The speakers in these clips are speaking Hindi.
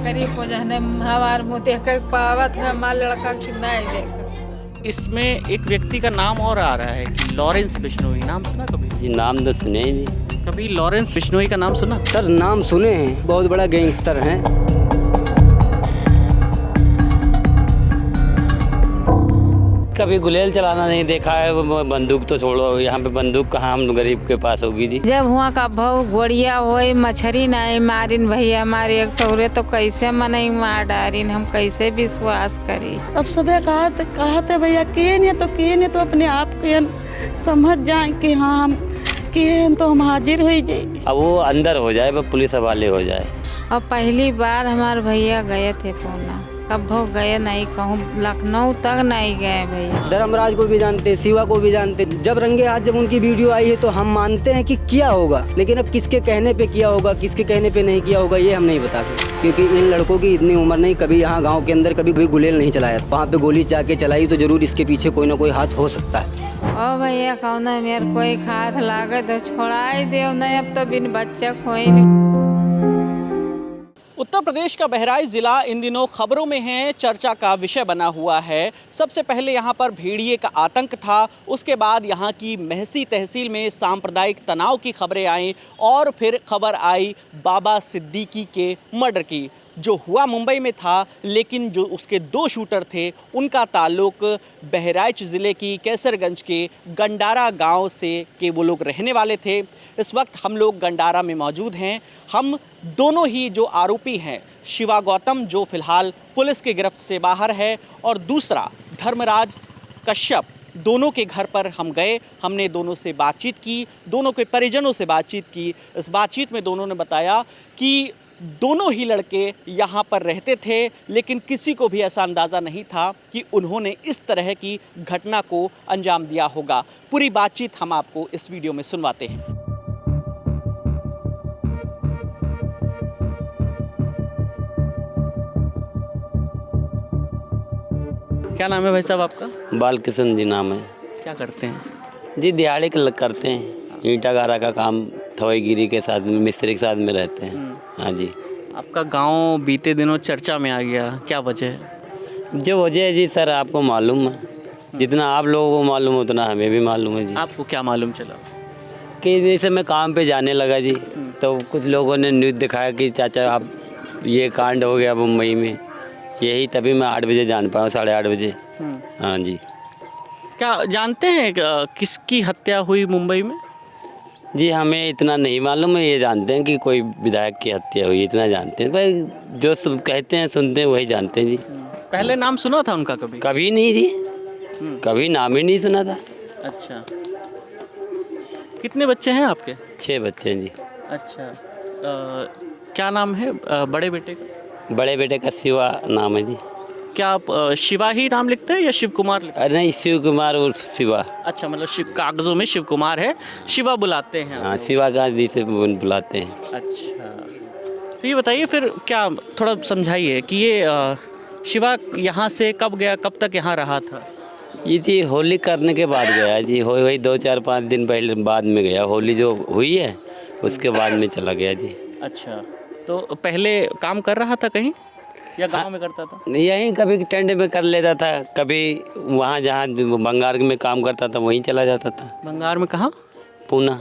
करी पहुँचाने हमार मुँह देख कर पावत है हमारा लड़का की नहीं देख। इसमें एक व्यक्ति का नाम और आ रहा है कि लॉरेंस बिश्नोई, नाम सुना कभी? जी नाम तो सुने हैं जी। कभी लॉरेंस बिश्नोई का नाम सुना? सर नाम सुने हैं, बहुत बड़ा गैंगस्टर हैं। कभी गुलेल चलाना नहीं देखा है, वो बंदूक तो छोड़ो, यहाँ पे बंदूक कहाँ हम गरीब के पास होगी जी। जब हुआ का भाव गोड़िया होई मछरी नहीं मारिन भैया हमारे एक टोरे तो कैसे मनई मार डारिन, हम कैसे विश्वास करी। अब सुबह कहते भैया के तो अपने आप के समझ जाए कि हाँ हम के तो हम हाजिर हो जाए। अब वो अंदर हो जाए, वो पुलिस हवाले हो जाए। और पहली बार हमारे भैया गए थे पूना, कब हो गए नहीं कहूँ, लखनऊ तक नहीं गए भैया। धर्मराज को भी जानते, शिवा को भी जानते। जब रंगे हाथ जब उनकी वीडियो आई है तो हम मानते हैं कि किया होगा, लेकिन अब किसके कहने पे किया होगा, किसके कहने पे नहीं किया होगा, ये हम नहीं बता सकते, क्योंकि इन लड़कों की इतनी उम्र नहीं, कभी यहाँ गाँव के अंदर कभी गुलेल नहीं चलाया। वहाँ पे गोली जाके चलाई तो जरूर इसके पीछे कोई ना कोई हाथ हो सकता है। ओ भैया कौन मेरे कोई हाथ लागे तो छोड़ाई दे, नहीं अब तो बिन बच्चा खोई नहीं। उत्तर प्रदेश का बहराइच ज़िला इन दिनों खबरों में है, चर्चा का विषय बना हुआ है। सबसे पहले यहाँ पर भेड़िए का आतंक था, उसके बाद यहाँ की महसी तहसील में सांप्रदायिक तनाव की खबरें आईं और फिर खबर आई बाबा सिद्दीकी के मर्डर की, जो हुआ मुंबई में था, लेकिन जो उसके दो शूटर थे उनका ताल्लुक बहराइच ज़िले की कैसरगंज के गंडारा गांव से के वो लोग रहने वाले थे। इस वक्त हम लोग गंडारा में मौजूद हैं। हम दोनों ही जो आरोपी हैं, शिवा गौतम जो फ़िलहाल पुलिस की गिरफ्त से बाहर है और दूसरा धर्मराज कश्यप, दोनों के घर पर हम गए। हमने दोनों से बातचीत की, दोनों के परिजनों से बातचीत की। इस बातचीत में दोनों ने बताया कि दोनों ही लड़के यहाँ पर रहते थे, लेकिन किसी को भी ऐसा अंदाज़ा नहीं था कि उन्होंने इस तरह की घटना को अंजाम दिया होगा। पूरी बातचीत हम आपको इस वीडियो में सुनवाते हैं। क्या नाम है भाई साहब आपका? बालकिशन जी नाम है। क्या करते हैं जी? दिहाड़ी करते हैं, ईंटा गारा का काम, थवईगिरी के साथ में, मिस्त्री के साथ में रहते हैं। हाँ जी। आपका गांव बीते दिनों चर्चा में आ गया, क्या वजह है? जो वजह है जी सर आपको मालूम है, जितना आप लोगों को मालूम है उतना हमें भी मालूम है जी। आपको क्या मालूम चला? कि जैसे मैं काम पे जाने लगा जी, तो कुछ लोगों ने न्यूज़ दिखाया कि चाचा आप ये कांड हो गया मुंबई में, यही तभी मैं 8 बजे जान पाया, 8:30 बजे। हाँ जी। क्या जानते हैं किसकी हत्या हुई मुंबई में? जी हमें इतना नहीं मालूम है, ये जानते हैं कि कोई विधायक की हत्या हुई, इतना जानते हैं भाई, जो कहते हैं सुनते हैं वही जानते हैं जी। पहले नाम सुना था उनका कभी? कभी नहीं जी, कभी नाम ही नहीं सुना था। अच्छा, कितने बच्चे हैं आपके? 6 बच्चे हैं जी। अच्छा, क्या नाम है बड़े बेटे का? बड़े बेटे का शिवा नाम है जी। क्या आप शिवा ही नाम लिखते हैं या शिव कुमार लिखते हैं? अरे नहीं, शिव कुमार और शिवा। अच्छा, मतलब शिव कागजों में शिव कुमार है, शिवा बुलाते हैं? हाँ, शिवा गांधी से बुलाते हैं। अच्छा, तो ये बताइए फिर, क्या थोड़ा समझाइए कि ये शिवा यहाँ से कब गया, कब तक यहाँ रहा था? ये जी होली करने के बाद गया जी, वही 2-4-5 दिन पहले बाद में गया, होली जो हुई है उसके बाद में चला गया जी। अच्छा, तो पहले काम कर रहा था कहीं या गांव में करता था? यहीं कभी टेंट में कर लेता था, कभी वहाँ जहाँ बंगाल में काम करता था वहीं चला जाता था। बंगाल में कहाँ? पूना।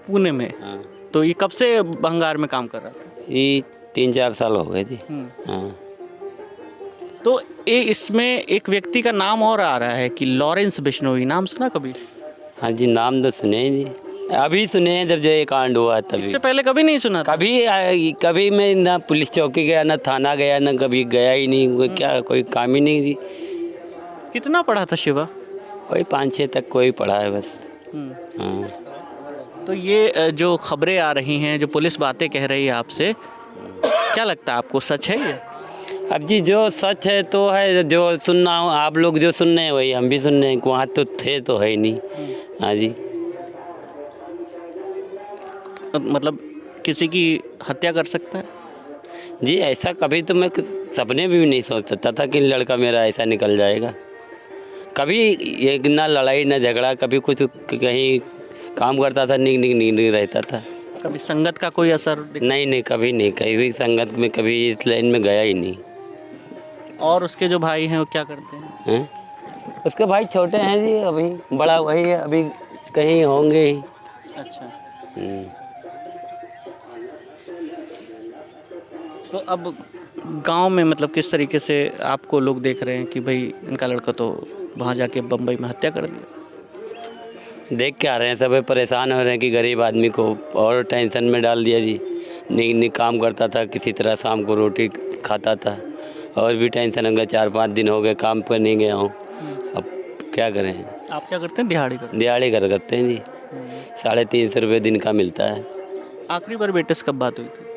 पुणे में? हाँ। तो ये कब से बंगाल में काम कर रहा था? ये 3-4 साल हो गए जी। हाँ। तो ये इसमें एक व्यक्ति का नाम और आ रहा है कि लॉरेंस बिश्नोई, नाम सुना कभी? हाँ जी, नाम तो सुने हैं जी, अभी सुने हैं जब जो ये कांड हुआ तभी। इससे पहले कभी नहीं सुना था? कभी मैं ना पुलिस चौकी गया, ना थाना गया, ना कभी गया ही नहीं, क्या कोई काम ही नहीं जी। कितना पढ़ा था शिवा? वही 5-6 तक कोई पढ़ा है बस। हाँ। तो ये जो खबरें आ रही हैं, जो पुलिस बातें कह रही है आपसे, क्या लगता है आपको, सच है ये? अब जी जो सच है तो है, जो सुनना हो आप लोग जो सुन रहे हैं वही हम भी सुन रहे हैं, वहाँ तो थे तो है ही नहीं। हाँ जी। मतलब किसी की हत्या कर सकता है जी? ऐसा कभी तो मैं सपने भी नहीं सोच सकता था कि लड़का मेरा ऐसा निकल जाएगा। कभी ये ना लड़ाई ना झगड़ा, कभी कुछ कहीं काम करता था, नहीं रहता था। कभी संगत का कोई असर नहीं नहीं, कभी नहीं, कभी भी संगत में कभी इस लाइन में गया ही नहीं। और उसके जो भाई हैं वो क्या करते हैं? उसके भाई छोटे हैं जी, अभी बड़ा वही है, अभी कहीं होंगे ही। अच्छा, हम्म। तो अब गांव में मतलब किस तरीके से आपको लोग देख रहे हैं कि भाई इनका लड़का तो वहाँ जाके बम्बई में हत्या कर दिया? देख के आ रहे हैं, सब परेशान हो रहे हैं कि गरीब आदमी को और टेंशन में डाल दिया जी। नहीं काम करता था, किसी तरह शाम को रोटी खाता था, और भी टेंशन हो गया। 4-5 दिन हो गए काम पर नहीं गया हूँ, अब क्या करें। आप क्या करते हैं? दिहाड़ी करते दिहाड़ी करते हैं जी, 350 रुपये दिन का मिलता है। हैं। आखिरी बार बेटे से कब बात हुई थी?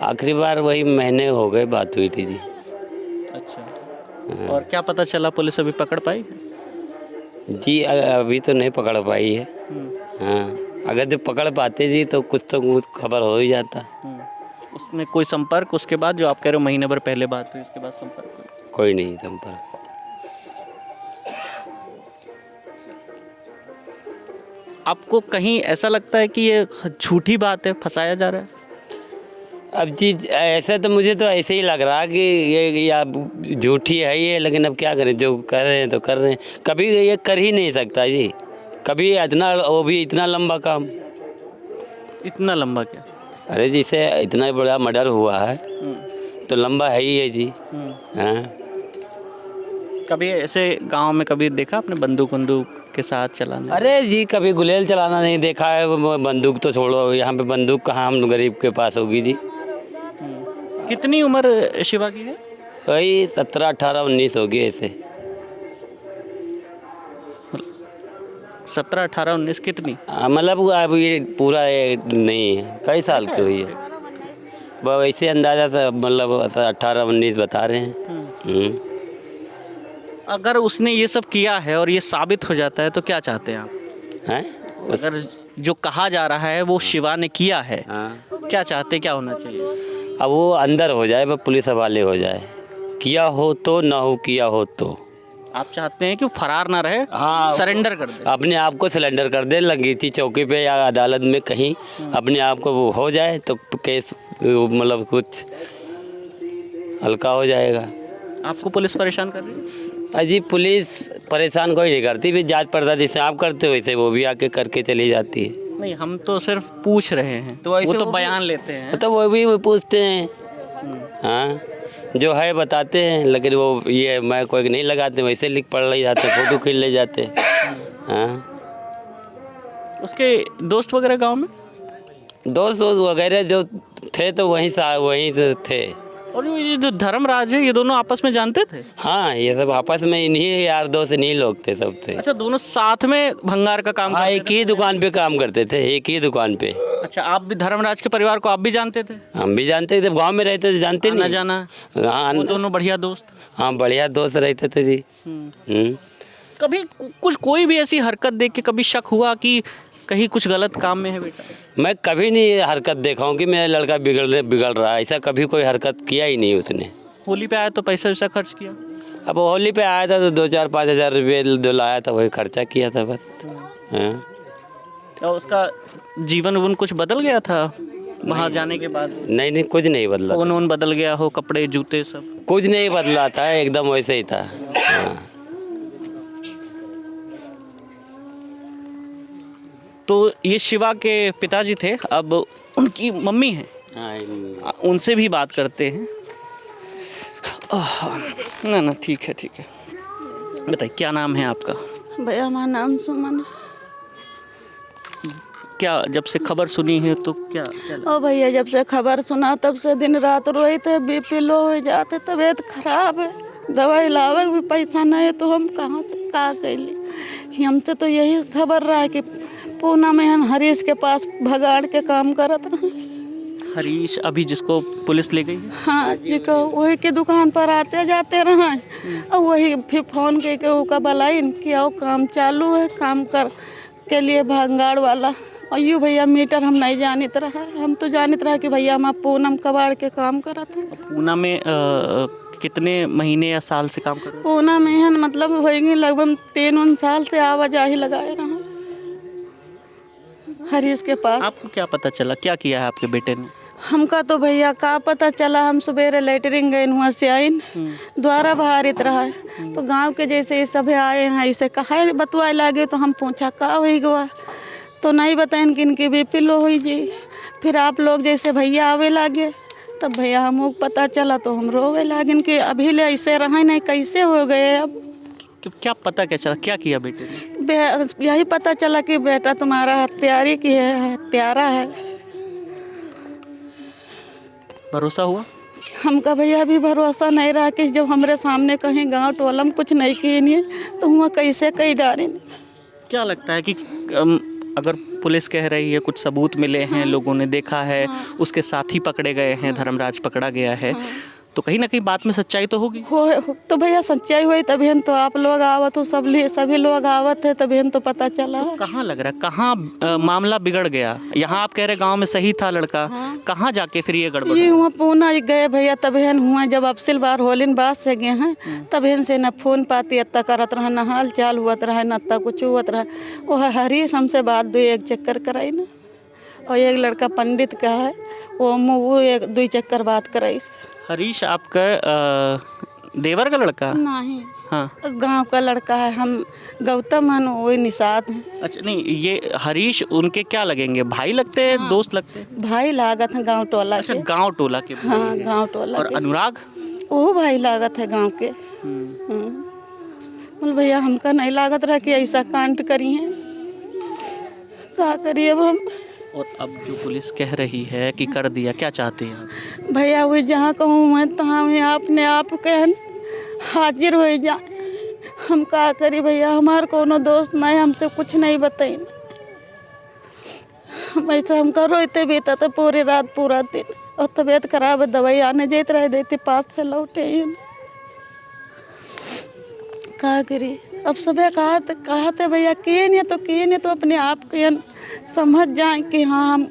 आखिरी बार वही महीने हो गए बात हुई थी जी। अच्छा, और क्या पता चला, पुलिस अभी पकड़ पाई? जी अभी तो नहीं पकड़ पाई है। हाँ, अगर जब पकड़ पाते जी तो कुछ खबर हो ही जाता। उसमें कोई संपर्क उसके बाद, जो आप कह रहे हो महीने भर पहले बात हुई उसके बाद संपर्क? कोई नहीं संपर्क। आपको कहीं ऐसा लगता है कि ये झूठी बात है, फंसाया जा रहा है? अब जी ऐसा तो मुझे तो ऐसे ही लग रहा कि ये या झूठी है ये, लेकिन अब क्या करें, जो कर रहे हैं तो कर रहे हैं। कभी ये कर ही नहीं सकता जी, कभी इतना, वो भी इतना लंबा काम। इतना लंबा क्या? अरे जिसे इतना बड़ा मर्डर हुआ है तो लंबा है ही है जी। हाँ, कभी ऐसे गांव में कभी देखा आपने बंदूक के साथ चलाना? अरे जी कभी गुलेल चलाना नहीं देखा है, वो बंदूक तो छोड़ो, यहाँ पे बंदूक कहाँ हम गरीब के पास होगी जी। कितनी उम्र शिवा की है? वही 17, 18, 19 होगी ऐसे। 17, 18, 19 कितनी? मतलब अब ये पूरा ये नहीं है, कई साल की हुई है, वैसे अंदाजा था, मतलब 18, 19 बता रहे हैं। अगर उसने ये सब किया है और ये साबित हो जाता है तो क्या चाहते हैं आप? हैं? अगर जो कहा जा रहा है वो शिवा ने किया है, हाँ, क्या चाहते, क्या होना चाहिए? अब वो अंदर हो जाए, वह पुलिस हवाले हो जाए, किया हो तो ना हो, किया हो तो। आप चाहते हैं कि वो फरार ना रहे? हाँ, सरेंडर कर दे, अपने आप को सिलेंडर कर दे, लंगीती चौकी पे या अदालत में कहीं अपने आप को वो हो जाए तो केस मतलब कुछ हल्का हो जाएगा। आपको पुलिस परेशान कर रही है? अजी पुलिस परेशान कोई नहीं करती, फिर जांच पड़ताल जैसे आप करते हो वैसे वो भी आके करके चली जाती है। नहीं, हम तो सिर्फ पूछ रहे हैं, तो वो ऐसे तो वो बयान लेते हैं। तो वो भी पूछते हैं। हाँ, जो है बताते हैं, लेकिन वो ये मैं कोई नहीं लगाते, वैसे लिख पढ़ ले जाते, फोटो खींच ले जाते। हाँ, उसके दोस्त वगैरह गांव में? दोस्त वगैरह जो थे तो वहीं से थे। और ये जो धर्मराज है, ये दोनों आपस में जानते थे? हाँ, ये सब आपस में इन्हीं यार दोस्त इन्हीं लोग थे सब थे। अच्छा, दोनों साथ में भंगार का काम हाँ, करते एक ही दुकान पे काम करते थे, एक ही दुकान पे। थे? अच्छा, आप भी धर्मराज के परिवार को आप भी जानते थे? हम भी जानते थे, गांव में रहते थे, जानते आना नहीं जाना? हाँ, वो दोनों बढ़िया दोस्त? हाँ, बढ़िया दोस्त रहते थे जी। कभी कुछ कोई भी ऐसी हरकत देख के कभी शक हुआ कि कहीं कुछ गलत काम में है बेटा? मैं कभी नहीं हरकत देखा हूँ कि मेरा लड़का बिगड़ रहा है, ऐसा कभी कोई हरकत किया ही नहीं उसने। होली पे आया तो पैसा वैसा खर्च किया? अब होली पे आया था तो 2-4-5 हज़ार रुपये जो लाया था वही खर्चा किया था बस। हाँ, और उसका जीवन उवन कुछ बदल गया था वहाँ जाने के बाद? नहीं कुछ नहीं बदला, फोन वोन बदल गया हो, कपड़े जूते सब? कुछ नहीं बदला था, एकदम वैसे ही था। हाँ। तो ये शिवा के पिताजी थे, अब उनकी मम्मी हैं, हाँ, उनसे भी बात करते हैं। ना ठीक है। बताइए, क्या नाम है आपका? भैया हमारा नाम सुमन। क्या जब से खबर सुनी है तो क्या लगा? ओ भैया, जब से खबर सुना तब से दिन रात रोए थे, BP लो हो जाते, तबीयत खराब है, दवाई लावे भी पैसा नहीं है, तो हम कहाँ से का कैली। हमसे तो यही खबर रहा है कि पूना में हरीश के पास भगाड़ के काम करत रहे। हरीश अभी जिसको पुलिस ले गई है? हाँ जी, को वही के दुकान पर आते जाते रहे, और वही फिर फोन के उसका बुलाई कि आओ काम चालू है, काम कर के लिए भंगाड़ वाला। और यूँ भैया मीटर हम नहीं जानत रहा, हम तो जानत रहा कि भैया हम पूनम कबाड़ के काम करत हैं। पूना में कितने महीने या साल से काम कर रहे हो? पूना में है मतलब होएंगे लगभग 3 साल से आवाजाही लगाए रहा। हरीश के पास। आपको क्या पता चला, क्या किया है आपके बेटे ने? हमका तो भैया का पता चला, हम सवेरे लेटरिंग गए वहाँ से आइन, द्वारा बाहरित रहा है तो गांव के जैसे ये सब आए हैं, ऐसे कहा बतवाए लागे तो हम पूछा का हो गवा तो नहीं बताएं कि इनकी बीपी लो हुई जी। फिर आप लोग जैसे भैया आवे लागे तब भैया हमको पता चला तो हम रोवे लागे कि अभी ले ऐसे रहे नहीं, कैसे हो गए अब। क्या पता क्या चला, क्या किया बेटे ने? यही पता चला कि बेटा तुम्हारा हत्यारी की है, हत्यारा है। भरोसा हुआ? हमका भैया भी भरोसा नहीं रहा कि जब हमारे सामने कहीं गांव टोला में कुछ नहीं किए नहीं तो हुआ कैसे कहीं डारे। क्या लगता है कि अगर पुलिस कह रही है कुछ सबूत मिले हैं, लोगों ने देखा है, उसके साथी पकड़े गए हैं, धर्मराज पकड़ा गया है, तो कहीं ना कहीं बात में सच्चाई तो होगी? हो तो भैया सच्चाई हुई तभी तो आप लोग आवत हो, सभी लोग आवत है तभी तो पता चला। तो कहाँ लग रहा है, कहाँ मामला बिगड़ गया? यहाँ आप कह रहे गांव में सही था लड़का, कहाँ जाके फिर ये गड़बड़ ये हुआ? हुआ पूना गए भैया तभी हुआ, जब अफसिल बार होलिन बात से गए हैं तभी से न फोन पाती अत्ता करत रहा, न हाल चाल हुआ रहा, न अत्ता कुछ हुआ रहा। वह हरीश हमसे बात दो एक चक्कर कराई ना, और एक लड़का पंडित का है वो एक दो चक्कर बात कराई। हरीश आपका देवर का लड़का? नहीं, हाँ, गांव का लड़का है। हम गौतम हन, वही निषाद हैं। अच्छा, नहीं ये हरीश उनके क्या लगेंगे, भाई लगते हैं, दोस्त लगते हैं? भाई लागत है गांव टोला अच्छा, के। गांव टोला के भाई हाँ, हैं। गांव टोला और के। अनुराग? वो भाई लागत है गांव के। बोल भैया हमका नहीं लागत रहा कि ऐसा कांड करी है, क्या करिए अब हम। और अब जो पुलिस कह रही है कि कर दिया, क्या चाहते हैं आप? भैया वो जहाँ कहूँ मैं तहाँ में अपने आप कहन हाजिर हो जाए। हम क्या करी भैया, हमार कोनो दोस्त नहीं, हमसे कुछ नहीं बताई। वैसे हमका रोते बीता तो पूरी रात पूरा दिन, और तबीयत खराब है, दवाई आने जाते रह देती, 5 से लौटे क्या करी। अब सुबह कहा थे भैया किए नहीं तो अपने आप के समझ जाए कि हाँ हम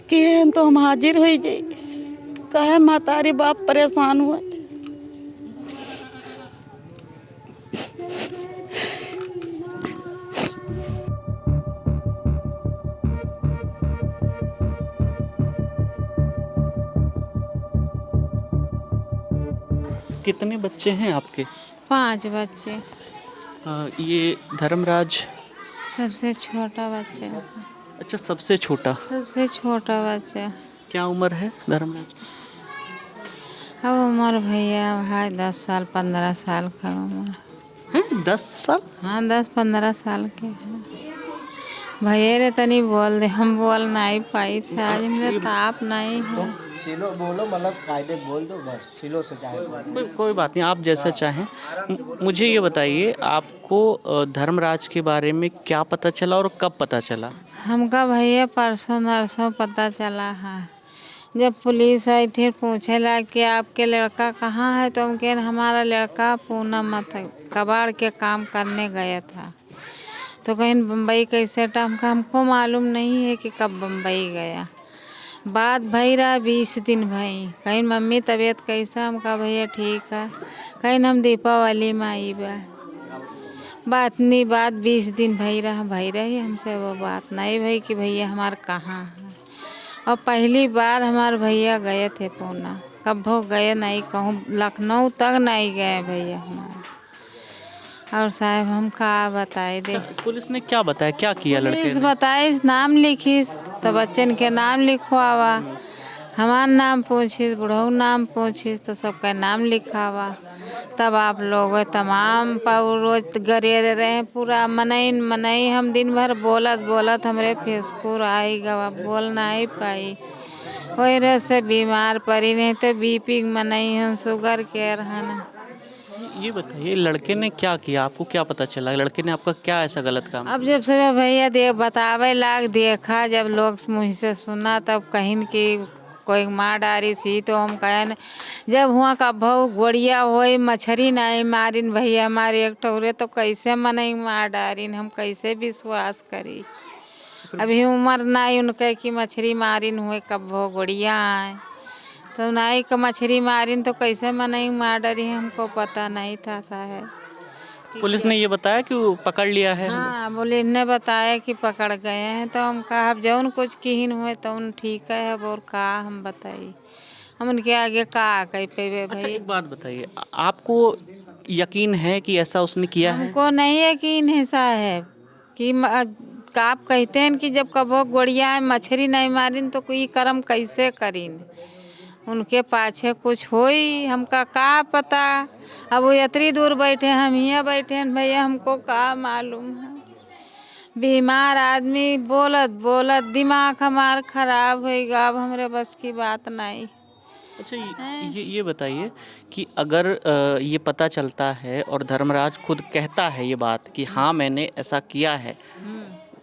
किए तो हम हाजिर हो जाए। कहे मातारी बाप परेशान हुए। कितने बच्चे हैं आपके? 5 बच्चे। ये धर्मराज सबसे छोटा बच्चा। अच्छा, सबसे छोटा? सबसे छोटा बच्चा। क्या उम्र है धर्मराज की? अब उम्र भैया भाई 10 साल 15 साल का उम्र हैं? 10 साल? हाँ, 10-15 साल के हैं भैया रे। तनी बोल दे, हम बोल नहीं पाई थे आज, मेरे ताप नहीं है। सिलो बोलो, मतलब कायदे बोल दो बस, सिलो से चाहे। कोई बात नहीं, आप जैसा चाहें। मुझे ये बताइए, आपको धर्मराज के बारे में क्या पता चला और कब पता चला? हमका भैया परसों नरसों पता चला है। जब पुलिस आई फिर पूछे ला कि आपके लड़का कहाँ है, तो हम कह हमारा लड़का पूना मत कबाड़ के काम करने गया था। तो कहीं बम्बई कैसे हमको मालूम नहीं है कि कब बम्बई गया। बात भई रहा 20 दिन भई। कहीं मम्मी तबीयत कैसा, हम कहा भैया ठीक है। कहीं हम दीपावली में आई बात 20 दिन भई रही हमसे वो बात नहीं भई कि भैया हमार कहाँ है। और पहली बार हमारे भैया गए थे पूना, कब हो गए नहीं, कहूँ लखनऊ तक नहीं गए भैया हमारे। और साहब हम का बताए दे, पुलिस ने क्या बताया, क्या किया लड़के पुलिस ने? बताइस नाम लिखिस तो बच्चन के नाम लिखवावा, हमार नाम पूछिस, बुढ़ऊ नाम पूछिस तो सबका नाम लिखावा। तब आप लोग तमाम रोज गरेरे रहे पूरा मनई हम दिन भर बोलत हमरे फेसकुर आई गवा, बोल नहीं पाई। वही रह से बीमार पड़ी, नहीं तो बीपी मनई हम शुगर के रहन। ये बताइए, लड़के ने क्या किया, आपको क्या पता चला? लड़के ने आपका क्या ऐसा गलत काम? अब जब सुबह भैया बतावे लाग देखा, जब लोग मुँह से सुना तब कहीं कि कोई मार डारी सी, तो हम कहन जब हुआ कब गोड़िया होई मछरी नहीं मारिन भैया हमारे एक ठौरे, तो कैसे मनई मार डारिन, हम कैसे विश्वास करी। अभी उम्र नहीं उनके कि मछली मारिन हुए कब गोड़िया आए, तो नहीं का मछली मारिन तो कैसे मनई मार डारी, हमको पता नहीं था साहब। पुलिस ने ये बताया कि वो पकड़ लिया है? हाँ, बोले ने बताया कि पकड़ गए हैं, तो हम कहा अब जौन कुछ किहिन हुए तो उन ठीक है, अब और का हम बताई, हम उनके आगे का कह पेबे अच्छा, भाई। एक बात बताइए, आपको यकीन है कि ऐसा उसने किया है? हमको नहीं यकीन ऐसा है कि आप कहते हैं कि जब कबो गोड़िया मछली नहीं मारिन तो कोई कर्म कैसे करीन, उनके पाछे कुछ होई, हमका का पता। अब वो इतनी दूर बैठे, हम यहाँ बैठे हैं भैया, हमको का मालूम है। बीमार आदमी बोलत बोलत दिमाग हमार खराब होएगा, अब हमरे बस की बात नहीं। अच्छा, ये बताइए कि अगर ये पता चलता है और धर्मराज खुद कहता है ये बात कि हाँ मैंने ऐसा किया है,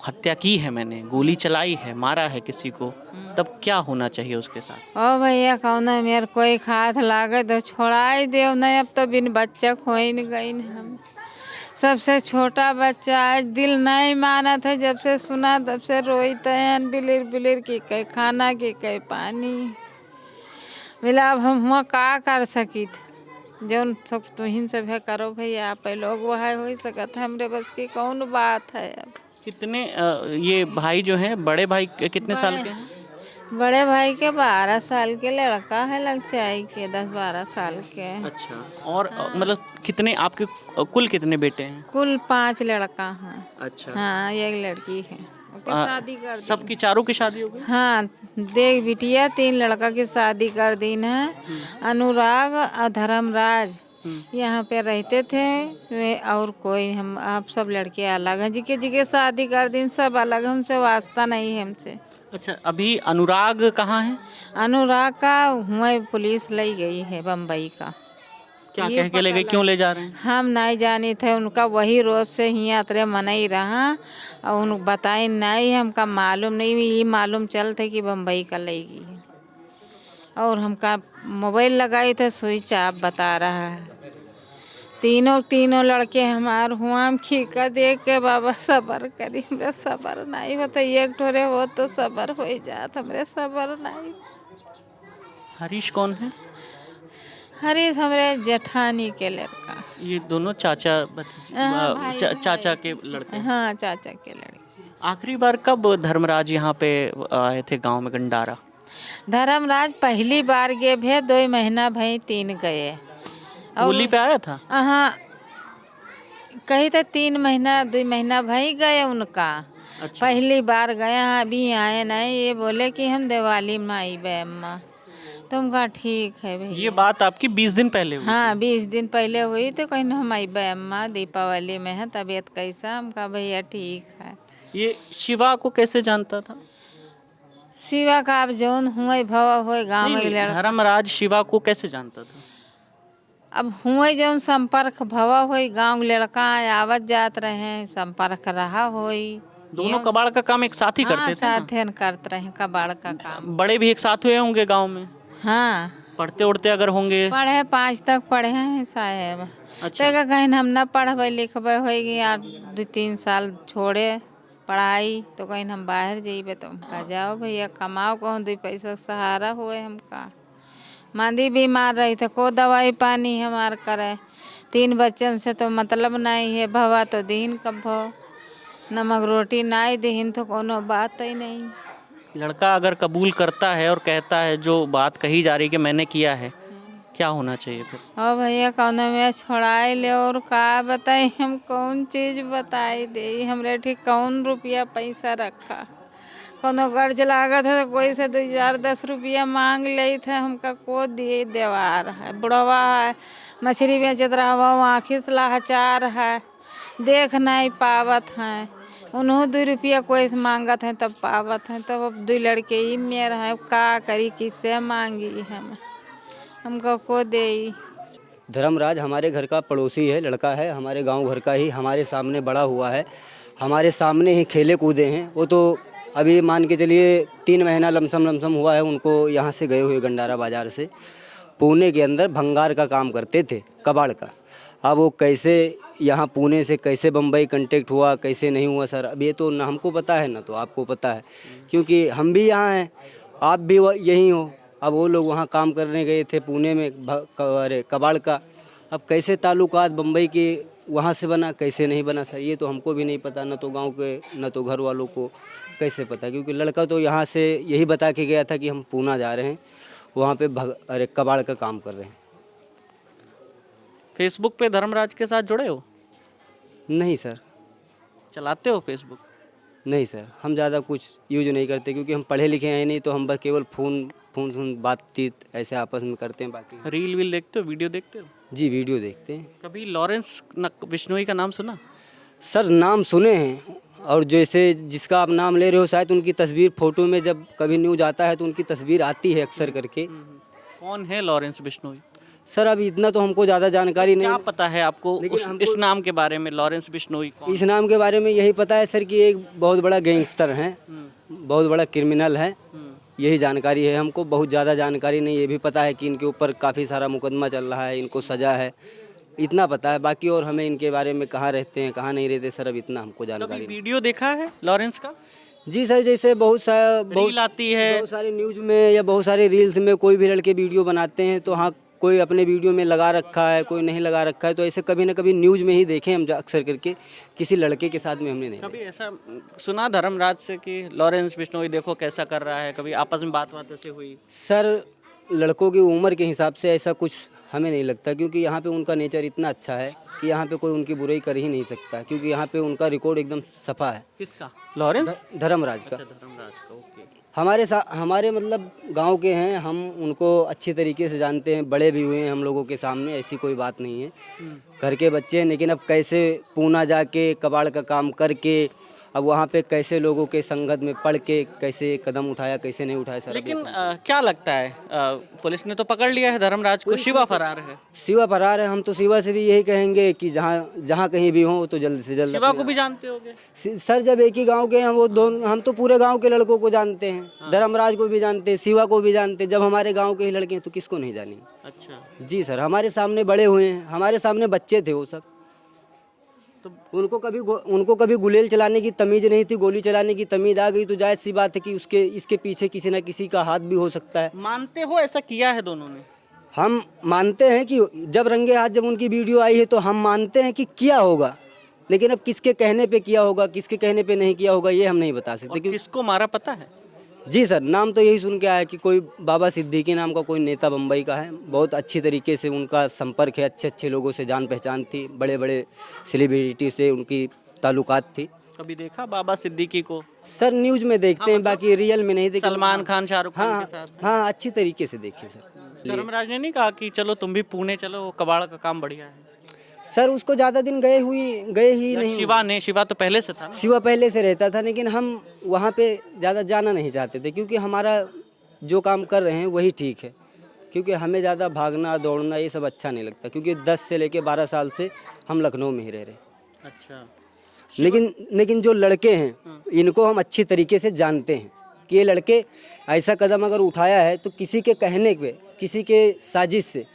हत्या की है, मैंने गोली चलाई है, मारा है किसी को, तब क्या होना चाहिए उसके साथ? ओ भैया कौन मेरे कोई हाथ लागे तो छोड़ाई दे, नहीं अब तो बिन बच्चा खोइन गई हम। सबसे छोटा बच्चा आज दिल नहीं माना था, जब से सुना तब से रोते हैं बिलिर बिलिर की कहे खाना की कहे पानी। मिला अब हम हुआ का कर सकी थे, जौन सब तुहिन से भी करो भैया, आप लोग वह हो सकत है, हमरे बस की कौन बात है। अब कितने ये भाई जो हैं, बड़े भाई कितने साल के हैं? बड़े भाई के 12 साल के लड़का है, लग चाई के 10-12 साल के। अच्छा, और मतलब कितने आपके कुल कितने बेटे हैं? कुल 5 लड़का हैं। अच्छा, हाँ, एक लड़की है, ओके शादी कर दी। सबकी चारों की शादी हो गई? हाँ, देख बिटिया 3 लड़का की शादी कर दी है। अनुराग और धर्मराज यहाँ पे रहते थे वे, और कोई हम आप सब लड़के अलग हैं, जिके जिके शादी कर दी सब अलग, हमसे वास्ता नहीं है हमसे। अच्छा, अभी अनुराग कहाँ है? अनुराग का हुआ पुलिस ले गई है बम्बई का। क्या ये कह के ले पता गए, क्यों ले जा रहे हैं? हम नहीं जाने थे, उनका वही रोज से ही यात्रा मन ही रहा, और उन बताए नहीं, हमका मालूम नहीं, ये मालूम चलते कि बम्बई का लेगी। और हमका मोबाइल लगाई थे स्विच ऑफ बता रहा है। तीनों लड़के हमार हुआ, हम खीका देख के बाबा सबर करी, हमरे सबर नहीं होता, एक ठोरे हो तो सबर हो जात, हमरे सबर नहीं। हरीश कौन है? हरीश हमरे जेठानी के लड़का। ये दोनों चाचा भाई, चाचा के लड़के हैं। हाँ, चाचा के लड़के। आखिरी बार कब धर्मराज यहाँ पे आए थे गांव में गंडारा? धर्मराज पहली बार गए भे 2 महीना भई 3 गए। होली पे आया था? हाँ, कही तो 3 महीना 2 महीना भई गए उनका। अच्छा। पहली बार गया, अभी आए नहीं, ये बोले कि हम दिवाली में आई बे अम्मा, तुम कहा ठीक है भैया। ये बात आपकी 20 दिन पहले हुई? हाँ, 20 दिन पहले हुई, तो कहीं हम आई बे अम्मा, दीपावली में है, तबीयत कैसा, हम कहा भैया ठीक है। ये शिवा को कैसे जानता था? शिवा का अब जौन हुए भवा हुए गाँव में नहीं, लड़का, धर्मराज शिवा को कैसे जानता था? अब हुए जौन संपर्क भवा हुई, गाँव लड़का आवत जात रहे, संपर्क रहा हुई। दोनों कबाड़ का काम एक साथ ही करते थे ना? साथ करते रहे कबाड़ का काम। बड़े भी एक साथ हुए होंगे गांव में? हाँ, पढ़ते उड़ते अगर होंगे? पढ़े 5 तक पढ़े हैं साहेब। अच्छा। तो कहीं हम न पढ़बे लिखबे होगी यार, 2-3 साल छोड़े पढ़ाई, तो कहीं हम बाहर जाइबे, तो हमका जाओ भैया कमाओ, कहूँ 2 पैसा सहारा हुए हमका। मांदी बीमार रही तो को दवाई पानी हमार करे, 3 बच्चन से तो मतलब नहीं है, भवा तो दीन कब भव, नमक रोटी नहीं दीन तो कोनो बात ही नहीं। लड़का अगर कबूल करता है और कहता है जो बात कही जा रही कि मैंने किया है, क्या होना चाहिए फिर? ओ भैया कौनो में छोड़ाई ले, और का बताई हम, कौन चीज़ बताई दे, हमरे ठीक कौन रुपया पैसा रखा, कोनो कर्ज लागत है तो कोई से 2-4-10 रुपया मांग ले थे, हमका को दिए देवार है, बुढ़वा है, मछली बेचत रहा, आँखी से लाचार है, देख नहीं पावत हैं, उन्हों 2 रुपया कोई से मांगत हैं तब पावत हैं, तो अब 2 लड़के ही मेरा है, का करी किससे मांगी हम, हमको को दे। धर्मराज हमारे घर का पड़ोसी है, लड़का है, हमारे गांव घर का ही, हमारे सामने बड़ा हुआ है, हमारे सामने ही खेले कूदे हैं। वो तो अभी मान के चलिए 3 महीना लमसम हुआ है उनको यहाँ से गए हुए गंडारा बाज़ार से। पुणे के अंदर भंगार का काम करते थे, कबाड़ का। अब वो कैसे यहाँ पुणे से कैसे बम्बई कांटेक्ट हुआ, कैसे नहीं हुआ सर, अब ये तो ना हमको पता है ना तो आपको पता है, क्योंकि हम भी यहाँ हैं, आप भी यहीं हो। अब वो लोग वहाँ काम करने गए थे पुणे में कबाड़ का, अब कैसे ताल्लुकात बम्बई के वहाँ से बना, कैसे नहीं बना सर, ये तो हमको भी नहीं पता, न तो गांव के न तो घर वालों को कैसे पता, क्योंकि लड़का तो यहाँ से यही बता के गया था कि हम पूना जा रहे हैं, वहाँ पे अरे कबाड़ का काम कर रहे हैं। फेसबुक पे धर्मराज के साथ जुड़े हो? नहीं सर, चलाते हो फेसबुक? नहीं सर, हम ज़्यादा कुछ यूज नहीं करते, क्योंकि हम पढ़े लिखे हैं नहीं, तो हम बस केवल फ़ोन बातचीत ऐसे आपस में करते हैं। बाकी रील वील देखते हो, वीडियो देखते हो? जी वीडियो देखते हैं। कभी लॉरेंस बिश्नोई का नाम सुना? सर नाम सुने हैं, और जैसे जिसका आप नाम ले रहे हो शायद उनकी तस्वीर फ़ोटो में जब कभी न्यूज़ आता है तो उनकी तस्वीर आती है अक्सर करके। कौन है लॉरेंस बिश्नोई? सर अब इतना तो हमको ज़्यादा जानकारी क्या नहीं, पता है आपको लेकिन इस नाम के बारे में, लॉरेंस बिश्नोई कौन? इस नाम के बारे में यही पता है सर कि एक बहुत बड़ा गैंगस्टर हैं, बहुत बड़ा क्रिमिनल है, यही जानकारी है हमको। बहुत ज़्यादा जानकारी नहीं, ये भी पता है कि इनके ऊपर काफ़ी सारा मुकदमा चल रहा है, इनको सज़ा है, इतना पता है। बाकी और हमें इनके बारे में कहाँ रहते हैं कहाँ नहीं रहते सर, अब इतना हमको जानकारी नहीं। वीडियो देखा है लॉरेंस का? जी सर, जैसे बहुत रील आती है, बहुत सारे न्यूज़ में या बहुत सारे रील्स में कोई भी लड़के वीडियो बनाते हैं, तो हाँ कोई अपने वीडियो में लगा रखा है, कोई नहीं लगा रखा है, तो ऐसे कभी ना कभी न्यूज़ में ही देखे हम अक्सर करके, किसी लड़के के साथ में हमने नहीं। कभी ऐसा सुना धर्मराज से कि लॉरेंस बिश्नोई देखो कैसा कर रहा है? कभी आपस में बात ऐसे हुई? सर लड़कों की उम्र के हिसाब से ऐसा कुछ हमें नहीं लगता, क्योंकि यहाँ पे उनका नेचर इतना अच्छा है कि यहाँ पे कोई उनकी बुराई कर ही नहीं सकता, क्योंकि यहाँ पे उनका रिकॉर्ड एकदम सफा है। किसका? लॉरेंस? धर्मराज का। धर्मराज का, ओके। हमारे मतलब गांव के हैं, हम उनको अच्छी तरीके से जानते हैं, बड़े भी हुए हैं हम लोगों के सामने, ऐसी कोई बात नहीं है। घर के बच्चे हैं, लेकिन अब कैसे पूना जाके कबाड़ का काम करके अब वहाँ पे कैसे लोगों के संगत में पड़ के कैसे कदम उठाया कैसे नहीं उठाया सर। लेकिन क्या लगता है, पुलिस ने तो पकड़ लिया है धर्मराज को, शिवा फरार है। शिवा फरार है, हम तो शिवा से भी यही कहेंगे कि जहाँ कहीं भी हो तो जल्द से जल्द। शिवा को भी जानते होगे? सर जब एक ही गांव के हैं वो दोनों, हम तो पूरे गांव के लड़कों को जानते हैं, धर्मराज को भी जानते हैं, शिवा को भी जानते हैं। जब हमारे गांव के ही लड़के हैं तो किसको नहीं जानेंगे। अच्छा जी सर, हमारे सामने बड़े हुए हैं, हमारे सामने बच्चे थे वो सब, तो उनको कभी गुलेल चलाने की तमीज़ नहीं थी, गोली चलाने की तमीज़ आ गई तो जायज़ सी बात है कि इसके पीछे किसी न किसी का हाथ भी हो सकता है। मानते हो ऐसा किया है दोनों ने? हम मानते हैं कि जब रंगे हाथ जब उनकी वीडियो आई है तो हम मानते हैं कि किया होगा, लेकिन अब किसके कहने पे किया होगा किसके कहने पे नहीं किया होगा ये हम नहीं बता सकते। किसको मारा पता है? जी सर, नाम तो यही सुन के आया कि कोई बाबा सिद्दीकी नाम का कोई नेता बम्बई का है, बहुत अच्छी तरीके से उनका संपर्क है, अच्छे अच्छे लोगों से जान पहचान थी, बड़े बड़े सेलिब्रिटी से उनकी ताल्लुकात थी। कभी देखा बाबा सिद्दीकी को? सर न्यूज़ में देखते हैं, बाकी रियल में नहीं देखते। सलमान खान, शाहरुख खान के साथ? हाँ अच्छी तरीके से देखे सर। धर्मराज ने नहीं कहा कि चलो तुम भी पुणे चलो, कबाड़ का काम बढ़िया है? सर उसको ज़्यादा दिन गए ही नहीं। शिवा तो पहले से था ना? शिवा पहले से रहता था, लेकिन हम वहाँ पे ज़्यादा जाना नहीं चाहते थे, क्योंकि हमारा जो काम कर रहे हैं वही ठीक है, क्योंकि हमें ज़्यादा भागना दौड़ना ये सब अच्छा नहीं लगता, क्योंकि 10 से लेके 12 साल से हम लखनऊ में ही रह रहे। अच्छा। लेकिन जो लड़के हैं इनको हम अच्छी तरीके से जानते हैं कि ये लड़के ऐसा कदम अगर उठाया है तो किसी के कहने पे, किसी के साजिश से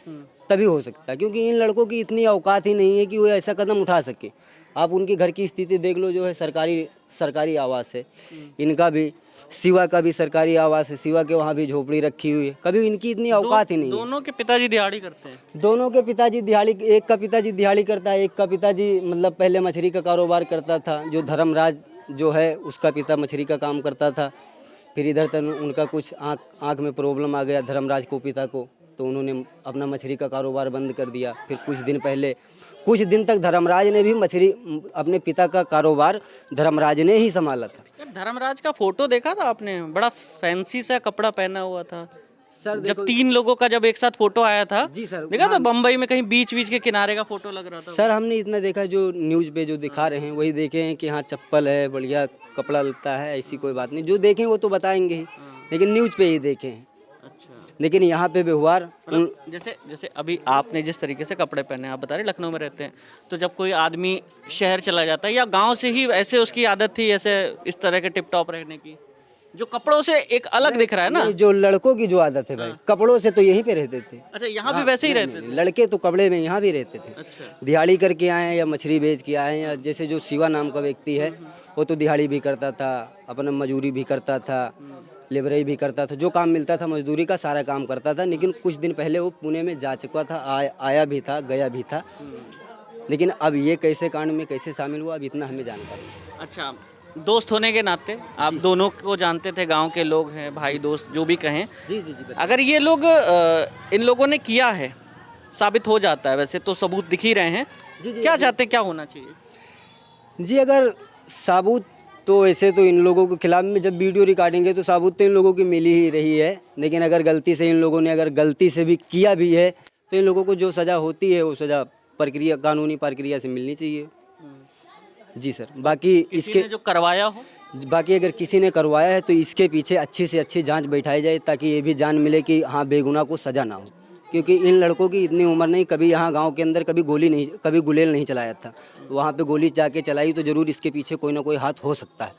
तभी हो सकता है, क्योंकि इन लड़कों की इतनी औकात ही नहीं है कि वो ऐसा कदम उठा सके। आप उनके घर की स्थिति देख लो, जो है सरकारी आवास है, इनका भी, शिवा का भी सरकारी आवास है, शिवा के वहाँ भी झोपड़ी रखी हुई है, कभी इनकी इतनी औकात ही नहीं है। दोनों के पिताजी दिहाड़ी करते हैं? दोनों के पिताजी दिहाड़ी, एक का पिताजी दिहाड़ी करता है, एक का पिताजी मतलब पहले मछली का कारोबार करता था, जो धर्मराज जो है उसका पिता मछली का काम करता था। फिर इधर तक उनका कुछ आँख में प्रॉब्लम आ गया धर्मराज को, पिता को, तो उन्होंने अपना मछली का कारोबार बंद कर दिया। फिर कुछ दिन तक धर्मराज ने भी अपने पिता का कारोबार धर्मराज ने ही संभाला था। धर्मराज का फोटो देखा था आपने? बड़ा फैंसी सा कपड़ा पहना हुआ था सर। जब 3 लोगों का जब एक साथ फोटो आया था, जी सर, देखा था? बम्बई में कहीं बीच के किनारे का फोटो लग रहा था। सर हमने इतना देखा, जो न्यूज़ पे जो दिखा रहे हैं वही देखे हैं कि हाँ चप्पल है, बढ़िया कपड़ा लगता है, ऐसी कोई बात नहीं। जो देखें वो तो बताएंगे ही, लेकिन न्यूज़ पे ही देखे हैं। लेकिन यहाँ पे व्यवहार जैसे अभी आपने जिस तरीके से कपड़े पहने, आप बता रहे लखनऊ में रहते हैं, तो जब कोई आदमी शहर चला जाता है या गांव से ही ऐसे उसकी आदत थी ऐसे इस तरह के टिप टॉप रहने की, जो कपड़ों से एक अलग दिख रहा है ना? जो लड़कों की जो आदत है भाई, कपड़ों से तो यहीं पे रहते थे। अच्छा, यहाँ भी वैसे ही रहते थे? लड़के तो कपड़े में यहाँ भी रहते थे। अच्छा। दिहाड़ी करके आए या मछली बेच के आए, या जैसे जो शिवा नाम का व्यक्ति है वो तो दिहाड़ी भी करता था, अपना मजदूरी भी करता था, लेबरई भी करता था, जो काम मिलता था मजदूरी का सारा काम करता था। लेकिन कुछ दिन पहले वो पुणे में जा चुका था, आया भी था, गया भी था। लेकिन अब ये कैसे कांड में कैसे शामिल हुआ, अब इतना हमें जानकारी नहीं। अच्छा, दोस्त होने के नाते आप दोनों को जानते थे, गांव के लोग हैं, भाई दोस्त जो भी कहें। जी जी जी। अगर ये लोग इन लोगों ने किया है, साबित हो जाता है, वैसे तो सबूत दिख ही रहे हैं, जी, क्या चाहते हैं, क्या होना चाहिए? जी अगर साबुत तो ऐसे तो इन लोगों के खिलाफ में जब वीडियो रिकॉर्डिंग है तो साबुत तो इन लोगों की मिल ही रही है, लेकिन अगर गलती से इन लोगों ने अगर गलती से भी किया भी है तो इन लोगों को जो सज़ा होती है वो सज़ा प्रक्रिया, कानूनी प्रक्रिया से मिलनी चाहिए। जी सर। बाकी इसके जो करवाया हो, बाकी अगर किसी ने करवाया है तो इसके पीछे अच्छी से अच्छी जांच बैठाई जाए ताकि ये भी जान मिले कि हाँ बेगुनाह को सज़ा ना हो, क्योंकि इन लड़कों की इतनी उम्र नहीं, कभी यहाँ गांव के अंदर कभी कभी गुलेल नहीं चलाया था, तो वहाँ पे गोली जाके चलाई तो ज़रूर इसके पीछे कोई ना कोई हाथ हो सकता है।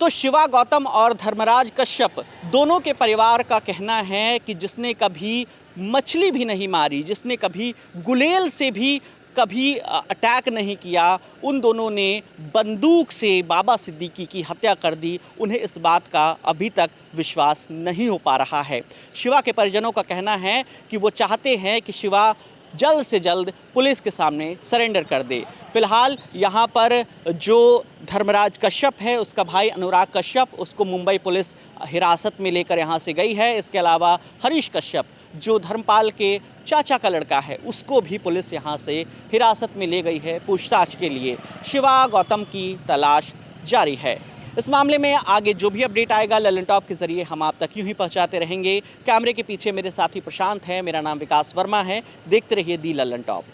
तो शिवा गौतम और धर्मराज कश्यप दोनों के परिवार का कहना है कि जिसने कभी मछली भी नहीं मारी, जिसने कभी गुलेल से भी कभी अटैक नहीं किया, उन दोनों ने बंदूक से बाबा सिद्दीकी की हत्या कर दी। उन्हें इस बात का अभी तक विश्वास नहीं हो पा रहा है। शिवा के परिजनों का कहना है कि वो चाहते हैं कि शिवा जल्द से जल्द पुलिस के सामने सरेंडर कर दे। फिलहाल यहाँ पर जो धर्मराज कश्यप है, उसका भाई अनुराग कश्यप, उसको मुंबई पुलिस हिरासत में लेकर यहाँ से गई है। इसके अलावा हरीश कश्यप जो धर्मपाल के चाचा का लड़का है, उसको भी पुलिस यहाँ से हिरासत में ले गई है पूछताछ के लिए। शिवा गौतम की तलाश जारी है। इस मामले में आगे जो भी अपडेट आएगा ललन टॉप के जरिए हम आप तक यूं ही पहुंचाते रहेंगे। कैमरे के पीछे मेरे साथी प्रशांत हैं, मेरा नाम विकास वर्मा है। देखते रहिए दी ललन टॉप।